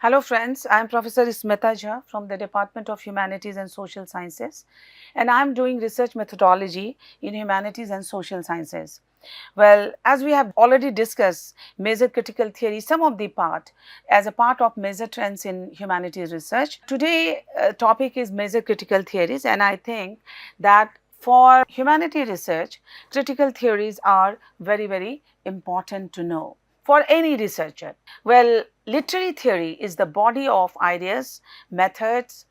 Hello friends, I am Professor Smita Jha from the Department of Humanities and Social Sciences, and I am doing research methodology in Humanities and Social Sciences. Well, as we have already discussed major critical theory, some of the part as a part of major trends in humanities research. Today topic is major critical theories, and I think that for humanity research, critical theories are very important to know for any researcher. Well, literary theory is the body of ideas, methods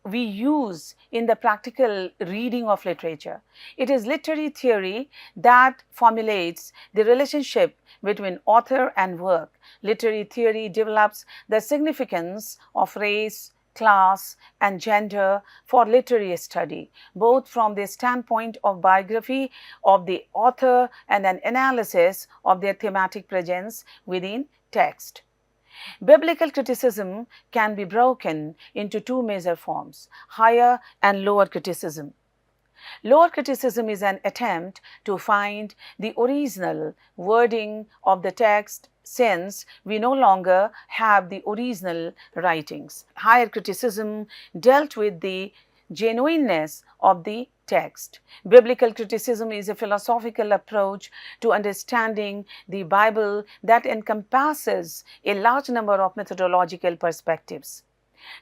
we use in the practical reading of literature. It is literary theory that formulates the relationship between author and work. Literary theory develops the significance of race, class and gender for literary study, both from the standpoint of biography of the author and an analysis of their thematic presence within text. Biblical criticism can be broken into two major forms, higher and lower criticism. Lower criticism is an attempt to find the original wording of the text since we no longer have the original writings. Higher criticism dealt with the genuineness of the text. Biblical criticism is a philosophical approach to understanding the Bible that encompasses a large number of methodological perspectives.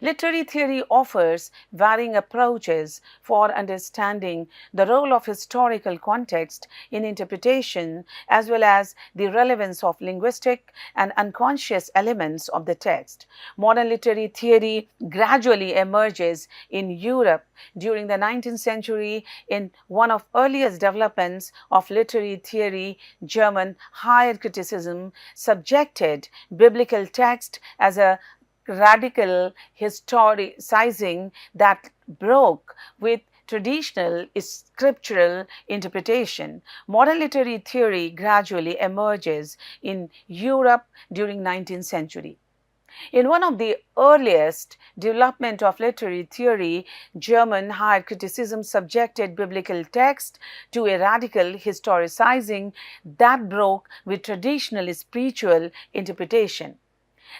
Literary theory offers varying approaches for understanding the role of historical context in interpretation as well as the relevance of linguistic and unconscious elements of the text. Modern literary theory gradually emerges in Europe during the 19th century in one of earliest developments of literary theory. German higher criticism subjected biblical text as a radical historicizing that broke with traditional scriptural interpretation. Modern literary theory gradually emerges in Europe during 19th century. In one of the earliest development of literary theory, German higher criticism subjected biblical text to a radical historicizing that broke with traditional spiritual interpretation.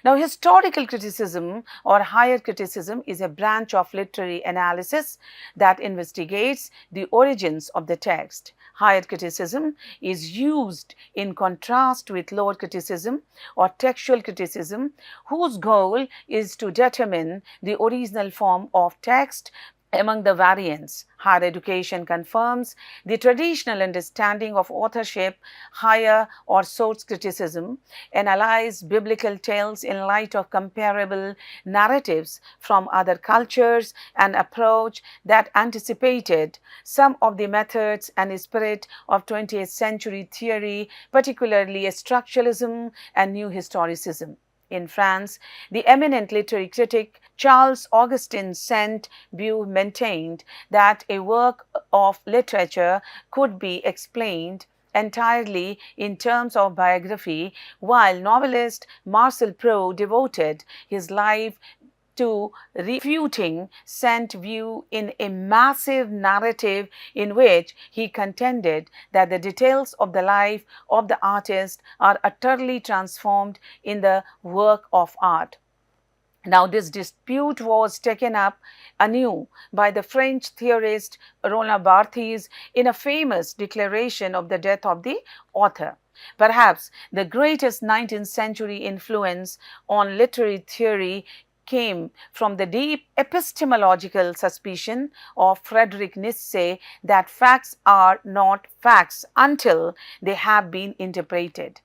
Now, historical criticism or higher criticism is a branch of literary analysis that investigates the origins of the text. Higher criticism is used in contrast with lower criticism or textual criticism, whose goal is to determine the original form of text. Among the variants, higher education confirms the traditional understanding of authorship. Higher or source criticism analyze biblical tales in light of comparable narratives from other cultures, an approach that anticipated some of the methods and spirit of 20th century theory, particularly structuralism and new historicism. In France, the eminent literary critic Charles Augustin Sainte-Beuve maintained that a work of literature could be explained entirely in terms of biography, while novelist Marcel Proust devoted his life to refuting Sainte-Beuve in a massive narrative in which he contended that the details of the life of the artist are utterly transformed in the work of art. Now, this dispute was taken up anew by the French theorist Roland Barthes in a famous declaration of the death of the author. Perhaps the greatest 19th century influence on literary theory came from the deep epistemological suspicion of Friedrich Nietzsche that facts are not facts until they have been interpreted.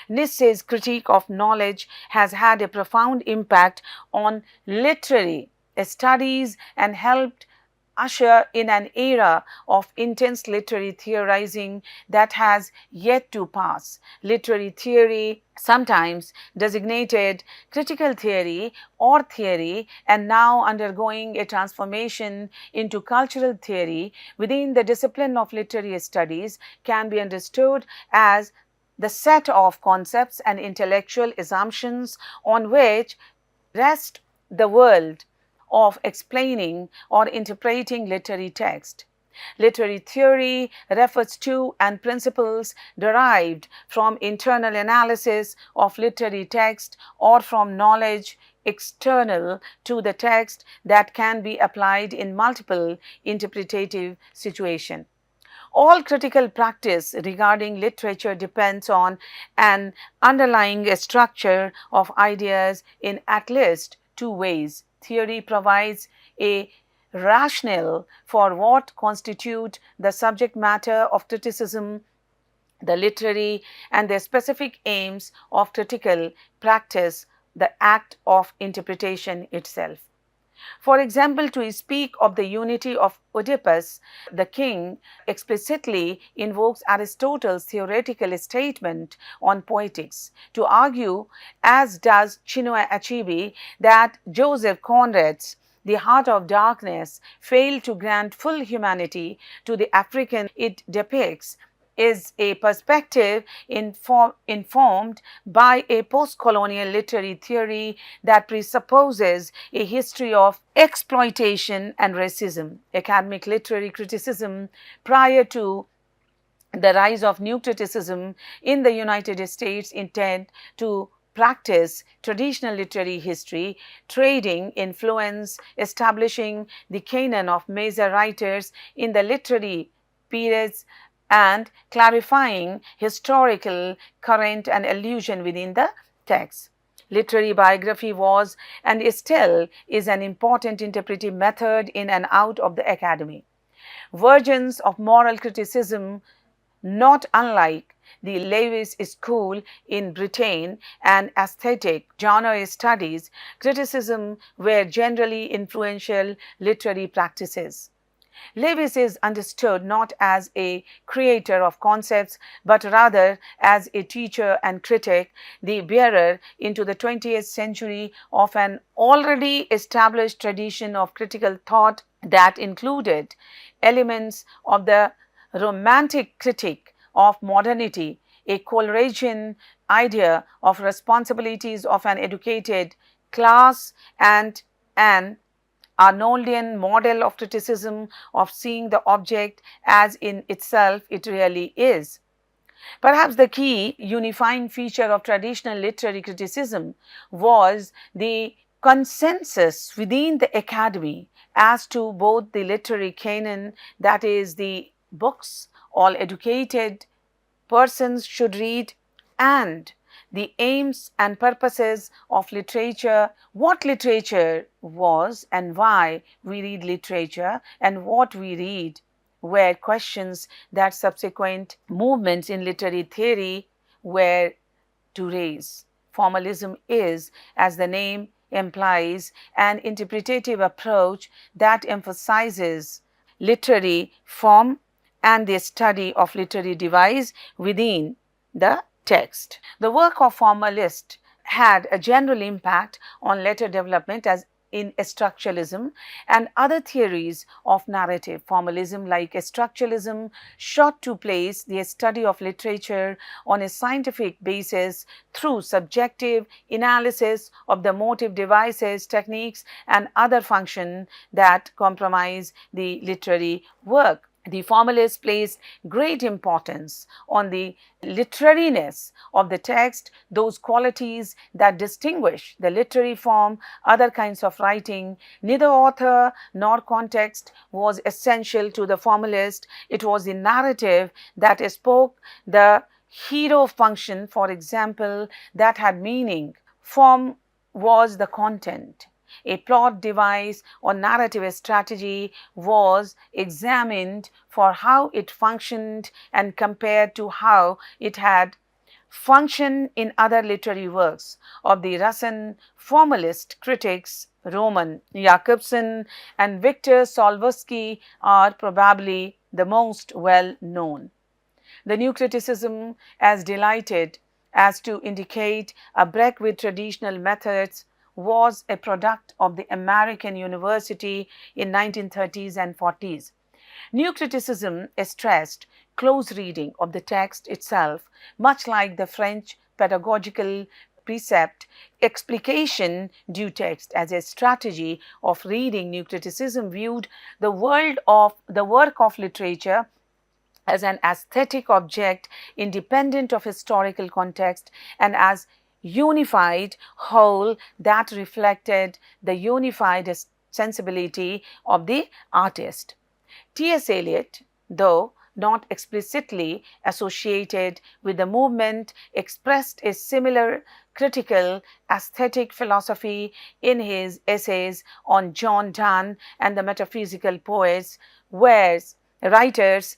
Nietzsche's critique of knowledge has had a profound impact on literary studies and helped usher in an era of intense literary theorizing that has yet to pass. Literary theory, sometimes designated critical theory or theory, and now undergoing a transformation into cultural theory within the discipline of literary studies, can be understood as the set of concepts and intellectual assumptions on which rests the world of explaining or interpreting literary text. Literary theory refers to and principles derived from internal analysis of literary text or from knowledge external to the text that can be applied in multiple interpretative situations. All critical practice regarding literature depends on an underlying structure of ideas in at least two ways. Theory provides a rationale for what constitute the subject matter of criticism, the literary and the specific aims of critical practice, the act of interpretation itself. For example, to speak of the unity of Oedipus, the king explicitly invokes Aristotle's theoretical statement on poetics to argue, as does Chinua Achebe, that Joseph Conrad's The Heart of Darkness failed to grant full humanity to the African it depicts is a perspective informed by a post-colonial literary theory that presupposes a history of exploitation and racism. Academic literary criticism prior to the rise of new criticism in the United States intend to practice traditional literary history, trading influence, establishing the canon of major writers in the literary periods, and clarifying historical current and allusion within the text. Literary biography was and still is an important interpretive method in and out of the academy. Versions of moral criticism, not unlike the Lewis School in Britain and aesthetic genre studies, criticism were generally influential literary practices. Lewis is understood not as a creator of concepts, but rather as a teacher and critic, the bearer into the 20th century of an already established tradition of critical thought that included elements of the romantic critique of modernity, a Coleridgean idea of responsibilities of an educated class, and an Arnoldian model of criticism of seeing the object as in itself it really is. Perhaps the key unifying feature of traditional literary criticism was the consensus within the academy as to both the literary canon, that is, the books all educated persons should read, and the aims and purposes of literature, what literature was and why we read literature and what we read, were questions that subsequent movements in literary theory were to raise. Formalism is, as the name implies, an interpretative approach that emphasizes literary form and the study of literary device within the text. The work of formalists had a general impact on later development as in structuralism and other theories of narrative. Formalism, like structuralism, sought to place the study of literature on a scientific basis through subjective analysis of the motive devices, techniques, and other functions that comprise the literary work. The formalists placed great importance on the literariness of the text, those qualities that distinguish the literary form, other kinds of writing. Neither author nor context was essential to the formalist. It was the narrative that spoke, the hero function, for example, that had meaning. Form was the content. A plot device or narrative strategy was examined for how it functioned and compared to how it had functioned in other literary works of the Russian formalist critics. Roman Jakobson and Victor Solzhenitsyn are probably the most well known. The new criticism, as delighted as to indicate a break with traditional methods, was a product of the American university in 1930s and 40s. New criticism stressed close reading of the text itself, much like the French pedagogical precept, explication, due text. As a strategy of reading, new criticism viewed the work of literature as an aesthetic object independent of historical context and as unified whole that reflected the unified sensibility of the artist. T.S. Eliot, though not explicitly associated with the movement, expressed a similar critical aesthetic philosophy in his essays on John Donne and the metaphysical poets, where writers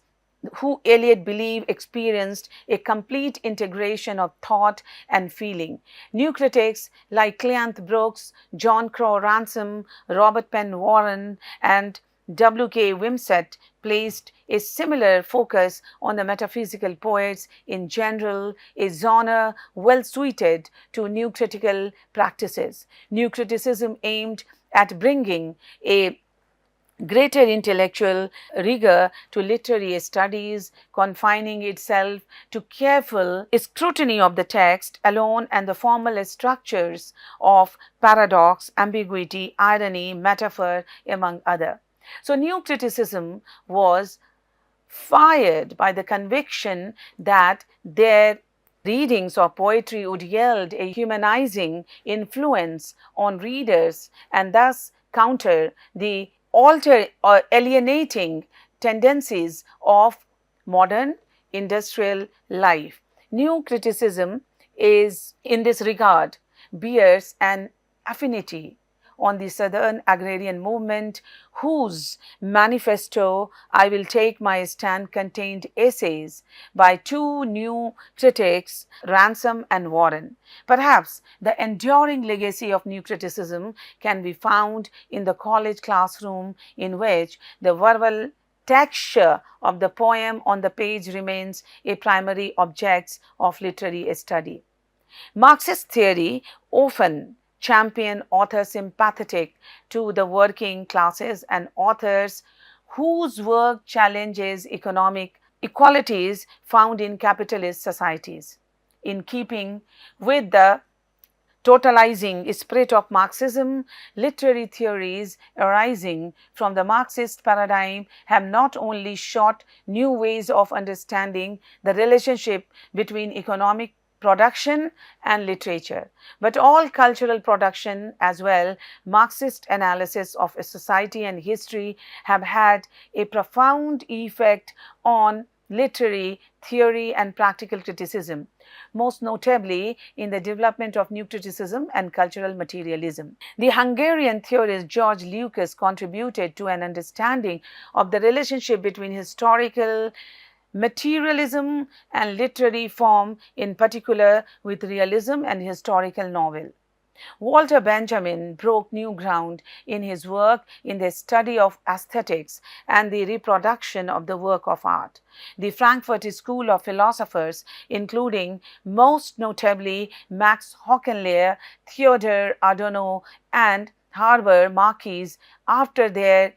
who Eliot believed experienced a complete integration of thought and feeling. New critics like Cleanth Brooks, John Crowe Ransom, Robert Penn Warren, and W.K. Wimsett placed a similar focus on the metaphysical poets in general, a genre well suited to new critical practices. New criticism aimed at bringing a greater intellectual rigor to literary studies, confining itself to careful scrutiny of the text alone and the formal structures of paradox, ambiguity, irony, metaphor, among other. So, new criticism was fired by the conviction that their readings of poetry would yield a humanizing influence on readers and thus counter the alter or alienating tendencies of modern industrial life. New criticism is, in this regard, bears an affinity on the Southern agrarian movement, whose manifesto, I Will Take My Stand, contained essays by two new critics, Ransom and Warren. Perhaps the enduring legacy of new criticism can be found in the college classroom, in which the verbal texture of the poem on the page remains a primary object of literary study. Marxist theory often champion authors sympathetic to the working classes and authors whose work challenges economic inequalities found in capitalist societies. In keeping with the totalizing spirit of Marxism, literary theories arising from the Marxist paradigm have not only sought new ways of understanding the relationship between economic production and literature, but all cultural production as well. Marxist analysis of a society and history have had a profound effect on literary theory and practical criticism, most notably in the development of new criticism and cultural materialism. The Hungarian theorist George Lucas contributed to an understanding of the relationship between historical materialism and literary form, in particular with realism and historical novel. Walter Benjamin broke new ground in his work in the study of aesthetics and the reproduction of the work of art. The Frankfurt School of Philosophers, including most notably Max Hockenlehrer, Theodor Adorno, and Herbert Marcuse, after their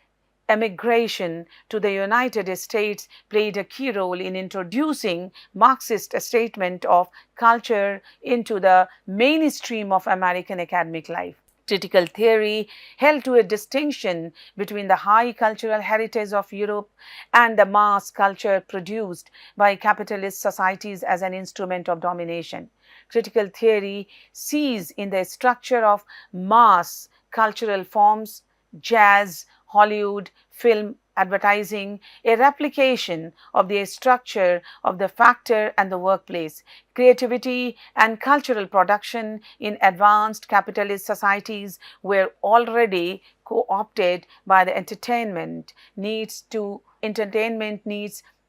emigration to the United States, played a key role in introducing Marxist statement of culture into the mainstream of American academic life. Critical theory held to a distinction between the high cultural heritage of Europe and the mass culture produced by capitalist societies as an instrument of domination. Critical theory sees in the structure of mass cultural forms, jazz, Hollywood, film, advertising, a replication of the structure of the factor and the workplace. Creativity and cultural production in advanced capitalist societies were already co-opted by the entertainment needs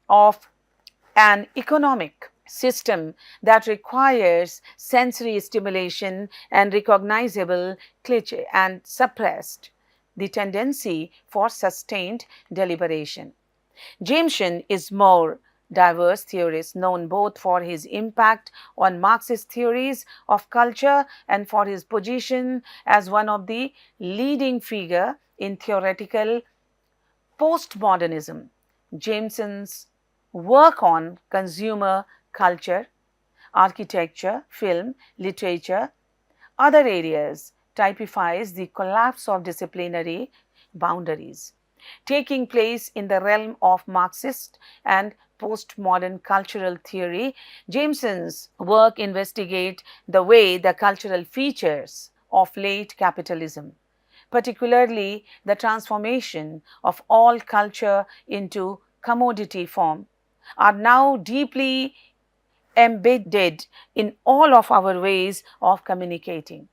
of an economic system that requires sensory stimulation and recognizable cliché and suppressed the tendency for sustained deliberation. Jamesson is more diverse theorist, known both for his impact on Marxist theories of culture and for his position as one of the leading figure in theoretical postmodernism. Jameson's work on consumer culture, architecture, film, literature, other areas typifies the collapse of disciplinary boundaries. Taking place in the realm of Marxist and postmodern cultural theory, Jameson's work investigates the way the cultural features of late capitalism, particularly the transformation of all culture into commodity form, are now deeply embedded in all of our ways of communicating.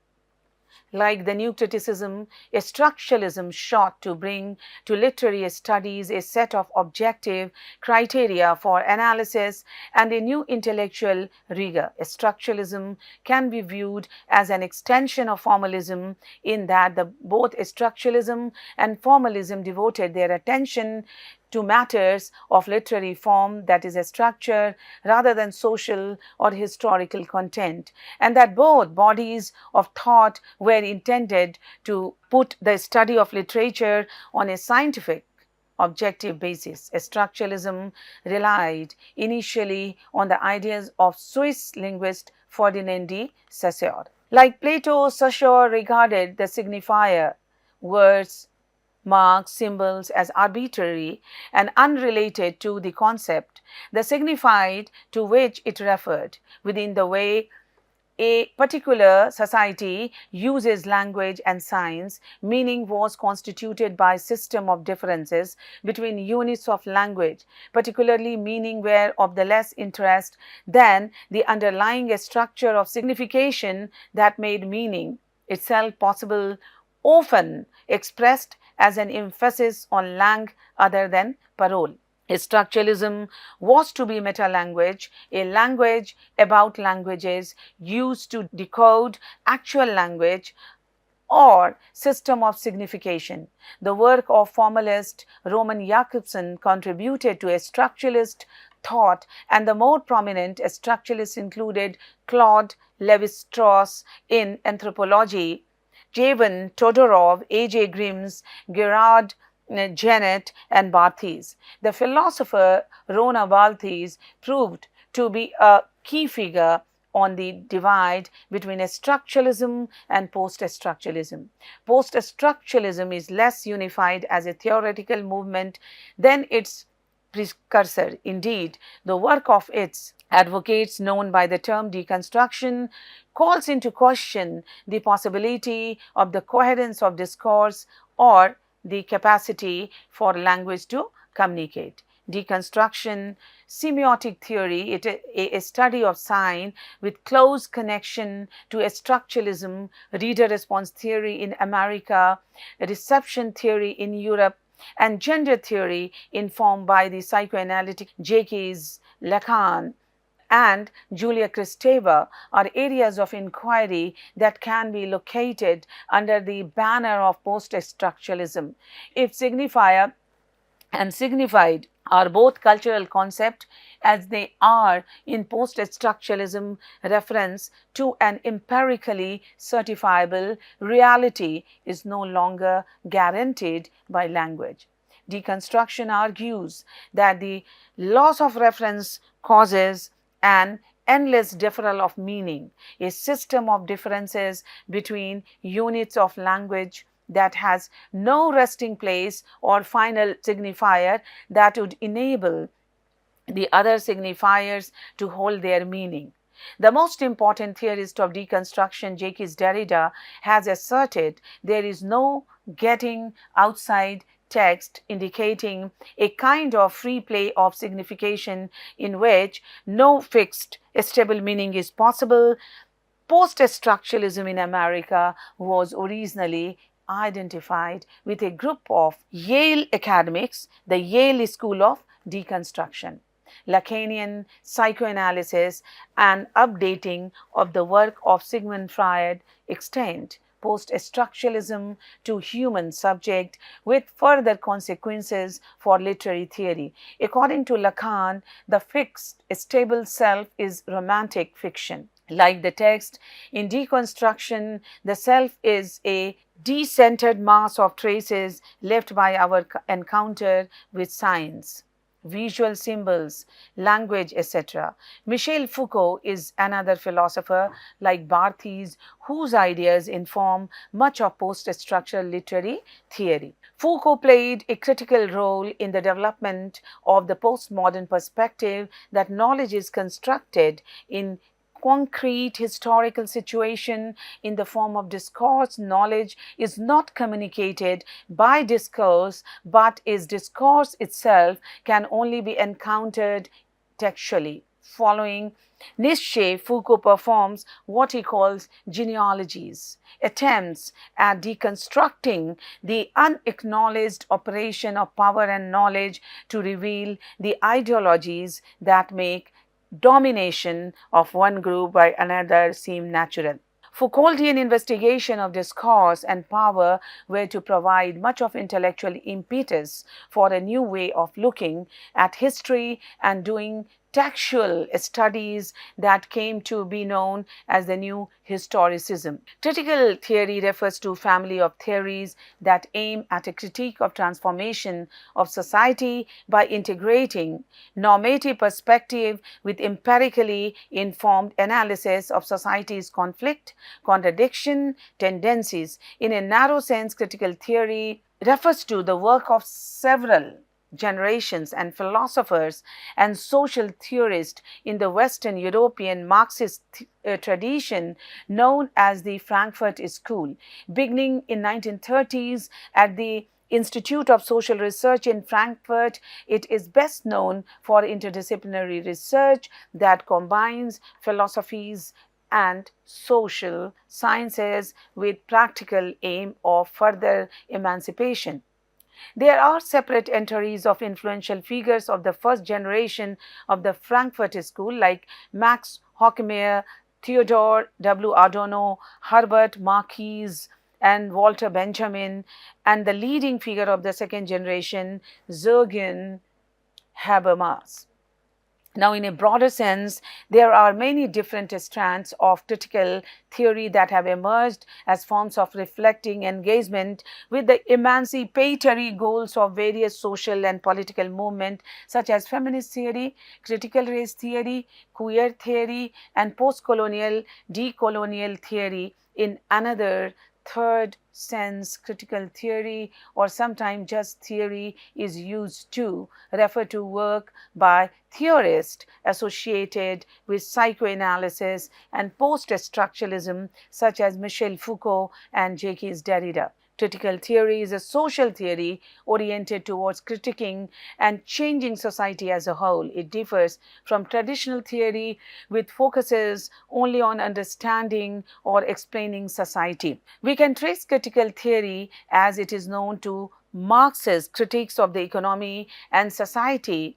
Like the new criticism, a structuralism sought to bring to literary studies a set of objective criteria for analysis and a new intellectual rigor. A structuralism can be viewed as an extension of formalism in that both structuralism and formalism devoted their attention to matters of literary form, that is a structure, rather than social or historical content, and that both bodies of thought were intended to put the study of literature on a scientific objective basis. Structuralism relied initially on the ideas of Swiss linguist Ferdinand de Saussure. Like Plato, Saussure regarded the signifier, words, marks, symbols as arbitrary and unrelated to the concept, the signified to which it referred, within the way a particular society uses language and signs. Meaning was constituted by system of differences between units of language, particularly meaning were of the less interest than the underlying structure of signification that made meaning itself possible, often expressed as an emphasis on langue other than parole. Structuralism was to be meta-language, a language about languages used to decode actual language or system of signification. The work of formalist Roman Jakobson contributed to a structuralist thought, and the more prominent structuralists included Claude Lévi-Strauss in anthropology, Javan Todorov, A.J. Grims, Gerard Janet, and Barthes. The philosopher Rona Barthes proved to be a key figure on the divide between structuralism and post-structuralism. Post-structuralism is less unified as a theoretical movement than its precursor. Indeed, the work of its advocates, known by the term deconstruction, calls into question the possibility of the coherence of discourse or the capacity for language to communicate. Deconstruction, semiotic theory, a study of sign with close connection to structuralism, reader response theory in America, reception theory in Europe, and gender theory informed by the psychoanalytic Jacques Lacan and Julia Kristeva are areas of inquiry that can be located under the banner of post-structuralism. If signifier and signified are both cultural concepts, as they are in post-structuralism, reference to an empirically certifiable reality is no longer guaranteed by language. Deconstruction argues that the loss of reference causes an endless deferral of meaning, a system of differences between units of language that has no resting place or final signifier that would enable the other signifiers to hold their meaning. The most important theorist of deconstruction, Jacques Derrida, has asserted there is no getting outside text, indicating a kind of free play of signification in which no fixed, stable meaning is possible. Post-structuralism in America was originally identified with a group of Yale academics, the Yale School of Deconstruction. Lacanian psychoanalysis and updating of the work of Sigmund Freud extend post-structuralism to human subject with further consequences for literary theory. According to Lacan, the fixed, stable self is romantic fiction. Like the text, in deconstruction, the self is a decentered mass of traces left by our encounter with science. visual symbols, language, etc. Michel Foucault is another philosopher like Barthes whose ideas inform much of post-structural literary theory. Foucault played a critical role in the development of the postmodern perspective that knowledge is constructed in concrete historical situation in the form of discourse. Knowledge is not communicated by discourse, but is discourse itself can only be encountered textually. Following Nietzsche, Foucault performs what he calls genealogies, attempts at deconstructing the unacknowledged operation of power and knowledge to reveal the ideologies that make domination of one group by another seem natural. Foucauldian investigation of discourse and power were to provide much of intellectual impetus for a new way of looking at history and doing textual studies that came to be known as the new historicism. Critical theory refers to a family of theories that aim at a critique of transformation of society by integrating normative perspective with empirically informed analysis of society's conflict, contradiction, tendencies. In a narrow sense, critical theory refers to the work of several generations and philosophers and social theorists in the Western European Marxist tradition known as the Frankfurt School. Beginning in 1930s at the Institute of Social Research in Frankfurt, it is best known for interdisciplinary research that combines philosophies and social sciences with practical aim of further emancipation. There are separate entries of influential figures of the first generation of the Frankfurt School like Max Horkheimer, Theodore W. Adorno, Herbert Marcuse, and Walter Benjamin, and the leading figure of the second generation, Jürgen Habermas. Now, in a broader sense, there are many different strands of critical theory that have emerged as forms of reflecting engagement with the emancipatory goals of various social and political movements such as feminist theory, critical race theory, queer theory, and post-colonial, decolonial theory. In another third sense, critical theory or sometimes just theory is used to refer to work by theorists associated with psychoanalysis and post-structuralism such as Michel Foucault and Jacques Derrida. Critical theory is a social theory oriented towards critiquing and changing society as a whole. It differs from traditional theory which focuses only on understanding or explaining society. We can trace critical theory as it is known to Marxist critiques of the economy and society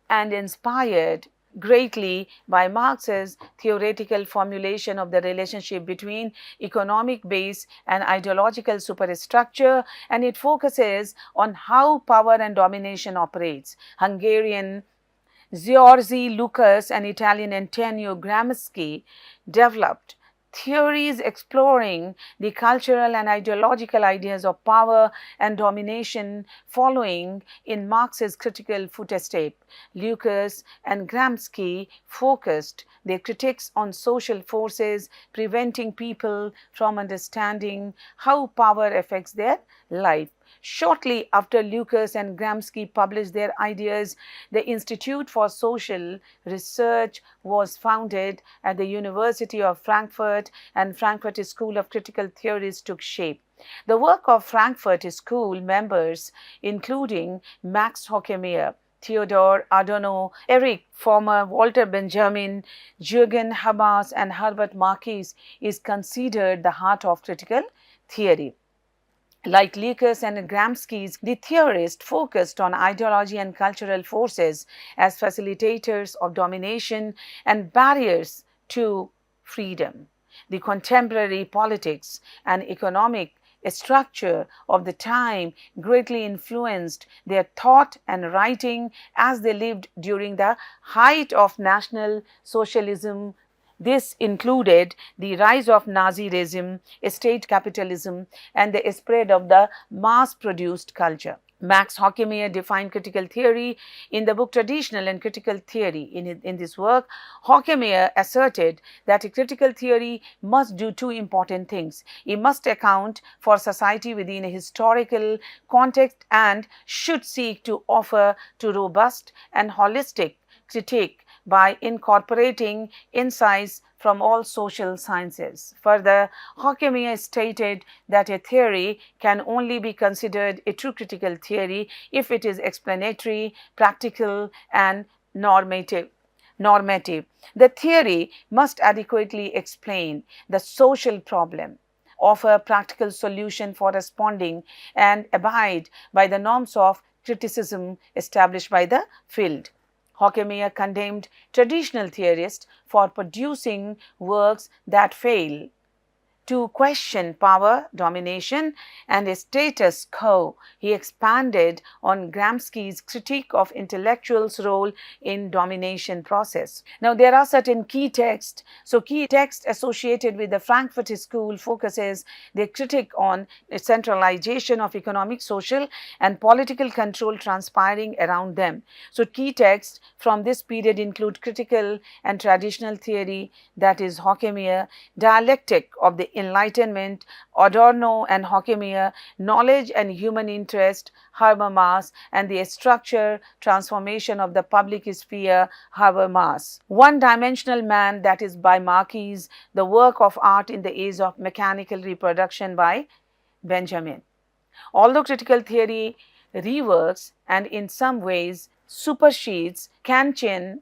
and inspired greatly by Marx's theoretical formulation of the relationship between economic base and ideological superstructure, and it focuses on how power and domination operates. Hungarian Georgi Lucas and Italian Antonio Gramsci developed theories exploring the cultural and ideological ideas of power and domination following in Marx's critical footsteps. Lucas and Gramsci focused their critiques on social forces preventing people from understanding how power affects their life. Shortly after Lucas and Gramsci published their ideas, the Institute for Social Research was founded at the University of Frankfurt, and Frankfurt School of Critical Theories took shape. The work of Frankfurt School members, including Max Horkheimer, Theodore Adorno, Erich Fromm, Walter Benjamin, Jürgen Habermas, and Herbert Marcuse, is considered the heart of critical theory. Like Lucas and Gramsci, the theorists focused on ideology and cultural forces as facilitators of domination and barriers to freedom. The contemporary politics and economic structure of the time greatly influenced their thought and writing as they lived during the height of National Socialism. This included the rise of Nazism, state capitalism, and the spread of the mass-produced culture. Max Horkheimer defined critical theory in the book Traditional and Critical Theory. In this work, Horkheimer asserted that a critical theory must do two important things. It must account for society within a historical context and should seek to offer to robust and holistic critique by incorporating insights from all social sciences. Further, Horkheimer stated that a theory can only be considered a true critical theory if it is explanatory, practical, and normative. The theory must adequately explain the social problem, offer practical solution for responding, and abide by the norms of criticism established by the field. Horkheimer condemned traditional theorists for producing works that fail to question power, domination, and a status quo. He expanded on Gramsci's critique of intellectuals' role in domination process. Now, there are certain key texts. So, key text associated with the Frankfurt school focuses their critique on centralization of economic, social, and political control transpiring around them. So, key texts from this period include critical and traditional theory, that is Horkheimer, dialectic of the Enlightenment, Adorno and Horkheimer, knowledge and human interest, Habermas, and the structure transformation of the public sphere, Habermas. One-dimensional man, that is by Marquis, the work of art in the age of mechanical reproduction by Benjamin. Although critical theory reworks and in some ways supersedes Kantian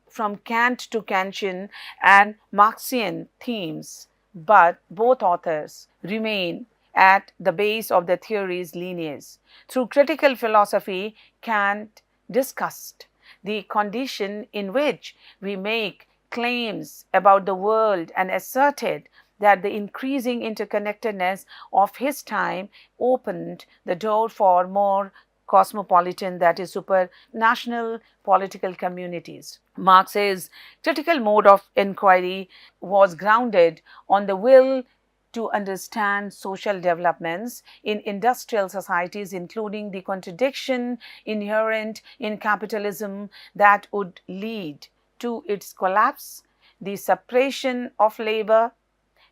from Kant to Kantian and Marxian themes, but both authors remain at the base of the theory's lineage. Through critical philosophy, Kant discussed the condition in which we make claims about the world and asserted that the increasing interconnectedness of his time opened the door for more cosmopolitan, that is supranational political communities. Marx's critical mode of inquiry was grounded on the will to understand social developments in industrial societies, including the contradiction inherent in capitalism that would lead to its collapse, the suppression of labor,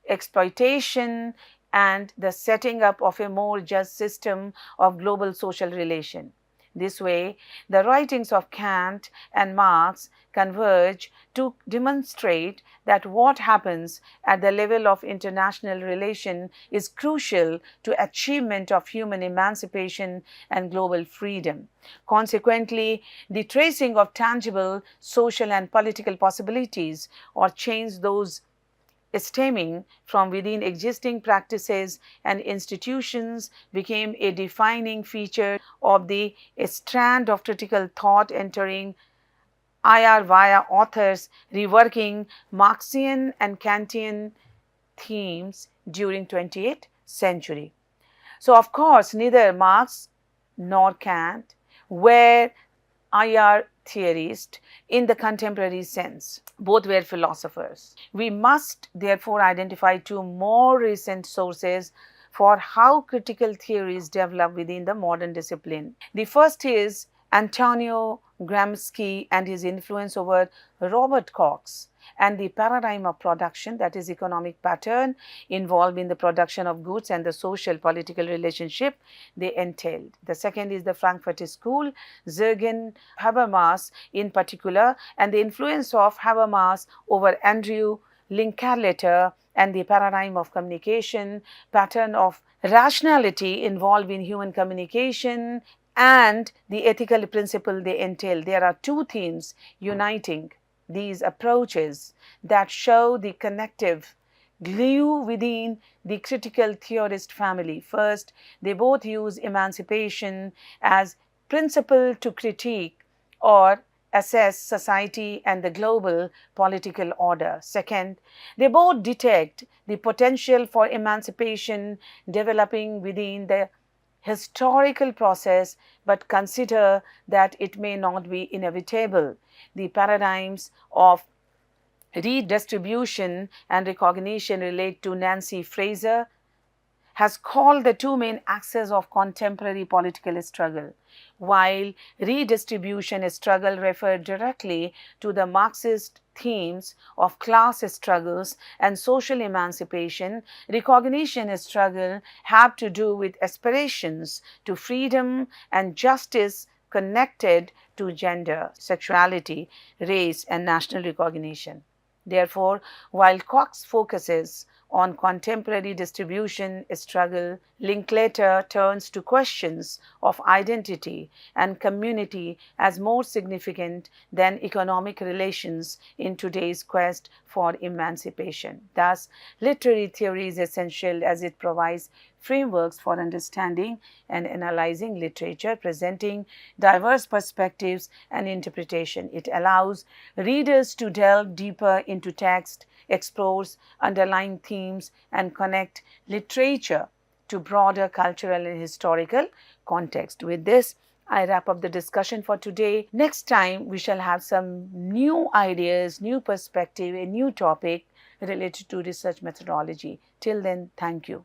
exploitation, and the setting up of a more just system of global social relation. This way, the writings of Kant and Marx converge to demonstrate that what happens at the level of international relation is crucial to achievement of human emancipation and global freedom. Consequently, the tracing of tangible social and political possibilities or change those stemming from within existing practices and institutions became a defining feature of the strand of critical thought entering IR via authors reworking Marxian and Kantian themes during 20th century. So, of course, neither Marx nor Kant were IR theorists in the contemporary sense. Both were philosophers. We must therefore identify two more recent sources for how critical theories develop within the modern discipline. The first is Antonio Gramsci and his influence over Robert Cox and the paradigm of production, that is economic pattern involved in the production of goods and the social political relationship they entailed. The second is the Frankfurt School, Jürgen Habermas in particular, and the influence of Habermas over Andrew Linklater and the paradigm of communication, pattern of rationality involved in human communication, and the ethical principle they entail. There are two themes uniting these approaches that show the connective glue within the critical theorist family. First, they both use emancipation as principle to critique or assess society and the global political order. Second, they both detect the potential for emancipation developing within the historical process, but consider that it may not be inevitable. The paradigms of redistribution and recognition relate to Nancy Fraser has called the two main axes of contemporary political struggle, while redistribution struggle referred directly to the Marxist themes of class struggles and social emancipation. Recognition struggle have to do with aspirations to freedom and justice connected to gender, sexuality, race, and national recognition. Therefore, while Cox focuses on contemporary distribution struggle, Linklater turns to questions of identity and community as more significant than economic relations in today's quest for emancipation. Thus, literary theory is essential as it provides frameworks for understanding and analyzing literature, presenting diverse perspectives and interpretation. It allows readers to delve deeper into text, explores underlying themes, and connect literature to broader cultural and historical context. With this, I wrap up the discussion for today. Next time, we shall have some new ideas, new perspective, a new topic related to research methodology. Till then, thank you.